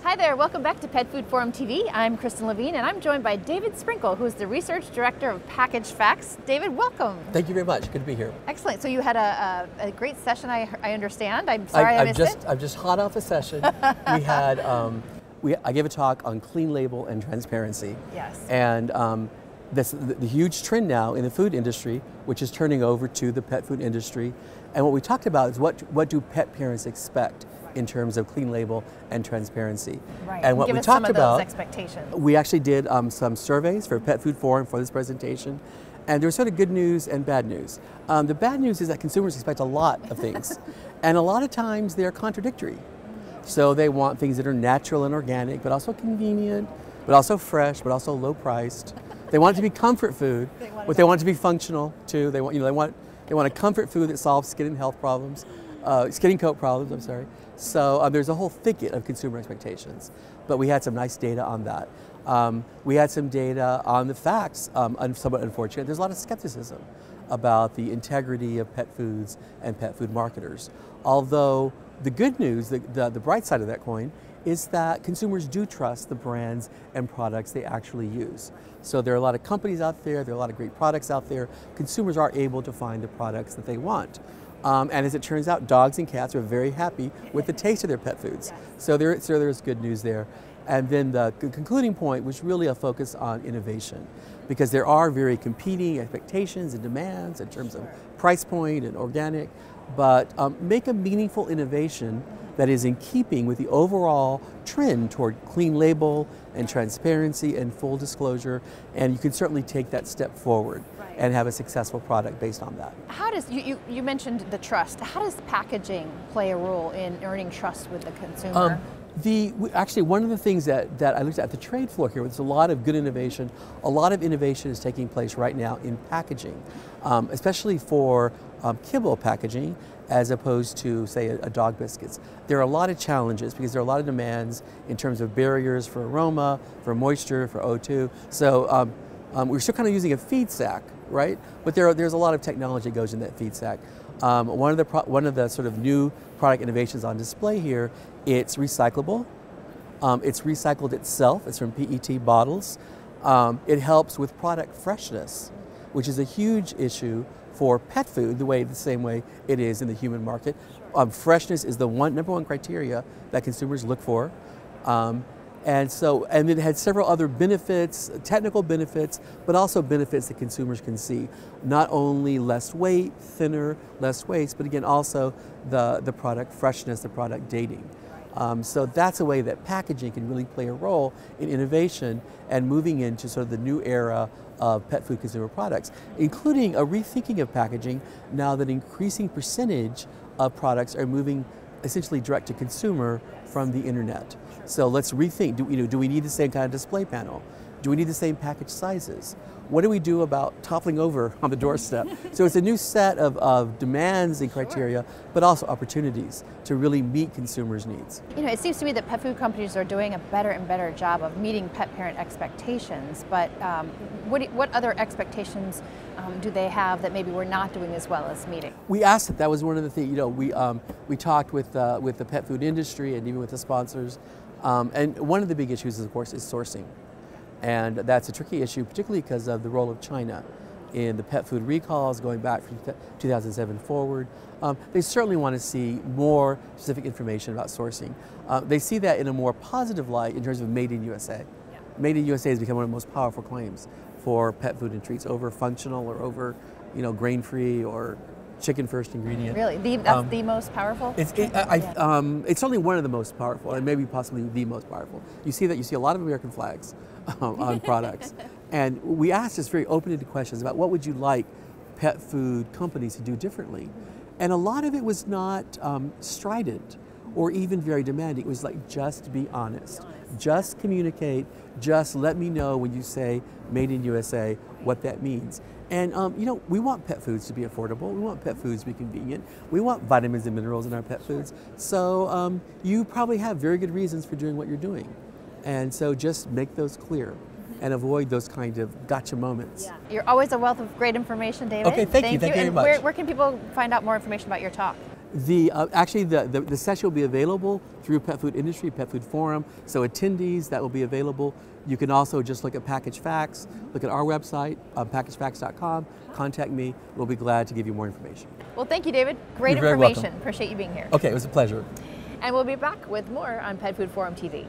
Hi there, welcome back to Pet Food Forum TV. I'm Kristen Levine and I'm joined by David Sprinkle, who's the Research Director of Packaged Facts. David, welcome. Thank you very much, good to be here. Excellent, so you had a great session, I understand. I'm sorry I missed it. I'm just hot off a session. We had, I gave a talk on clean label and transparency. Yes. And the huge trend now in the food industry, which is turning over to the pet food industry. And what we talked about is what do pet parents expect in terms of clean label and transparency. Right. And what Give we us talked some of about, those expectations. we actually did some surveys for Pet Food Forum for this presentation, and there was sort of good news and bad news. The bad news is that consumers expect a lot of things, and a lot of times they're contradictory. So they want things that are natural and organic, but also convenient, but also fresh, but also low priced. They want it to be comfort food, but they want it to be functional too. They want a comfort food that solves skin and health problems, skin and coat problems. I'm sorry. So there's a whole thicket of consumer expectations, but we had some nice data on that. We had some data on the facts, somewhat unfortunate. There's a lot of skepticism about the integrity of pet foods and pet food marketers. Although the good news, the bright side of that coin, is that consumers do trust the brands and products they actually use. So there are a lot of companies out there, there are a lot of great products out there. Consumers are able to find the products that they want. And as it turns out, dogs and cats are very happy with the taste of their pet foods. So there's good news there. And then the concluding point was really a focus on innovation, because there are very competing expectations and demands in terms of price point and organic, but make a meaningful innovation that is in keeping with the overall trend toward clean label and transparency and full disclosure, and you can certainly take that step forward and have a successful product based on that. How does, you mentioned the trust, how does packaging play a role in earning trust with the consumer? Actually, one of the things that I looked at the trade floor here, there's a lot of good innovation. A lot of innovation is taking place right now in packaging, especially for kibble packaging, as opposed to, say, a dog biscuits. There are a lot of challenges because there are a lot of demands in terms of barriers for aroma, for moisture, for O2. So we're still kind of using a feed sack, right? But there's a lot of technology that goes in that feed sack. One of the sort of new product innovations on display here, it's recyclable. It's recycled itself. It's from PET bottles. It helps with product freshness, which is a huge issue for pet food, the same way it is in the human market. Freshness is the number one criteria that consumers look for. And it had several other benefits, technical benefits, but also benefits that consumers can see. Not only less weight, thinner, less waste, but again, also the product freshness, the product dating. So that's a way that packaging can really play a role in innovation and moving into sort of the new era of pet food consumer products, including a rethinking of packaging now that increasing percentage of products are moving essentially direct to consumer from the internet. So let's rethink, do we need the same kind of display panel? Do we need the same package sizes? What do we do about toppling over on the doorstep? So it's a new set of demands and criteria, but also opportunities to really meet consumers' needs. It seems to me that pet food companies are doing a better and better job of meeting pet parent expectations, but what other expectations do they have that maybe we're not doing as well as meeting? We asked that was one of the things, we talked with the pet food industry and even with the sponsors, and one of the big issues, of course, is sourcing. And that's a tricky issue, particularly because of the role of China in the pet food recalls going back from 2007 forward. They certainly want to see more specific information about sourcing. They see that in a more positive light in terms of Made in USA. Yeah. Made in USA has become one of the most powerful claims for pet food and treats over functional or over, grain-free or chicken first ingredient. Really? That's the most powerful? It's certainly one of the most powerful, and maybe possibly the most powerful. You see a lot of American flags on products. And we asked just very open-ended questions about what would you like pet food companies to do differently. And a lot of it was not strident or even very demanding. It was like, just be honest. Just communicate. Just let me know when you say Made in USA, what that means. And we want pet foods to be affordable. We want pet foods to be convenient. We want vitamins and minerals in our pet foods. So you probably have very good reasons for doing what you're doing. And so just make those clear and avoid those kind of gotcha moments. Yeah. You're always a wealth of great information, David. Okay, thank you very much. Where can people find out more information about your talk? Actually, the session will be available through Pet Food Industry, Pet Food Forum, so attendees, that will be available. You can also just look at Package Facts, look at our website, packagefacts.com, contact me. We'll be glad to give you more information. Well, thank you, David. Great You're very information. welcome. Appreciate you being here. Okay, it was a pleasure. And we'll be back with more on Pet Food Forum TV.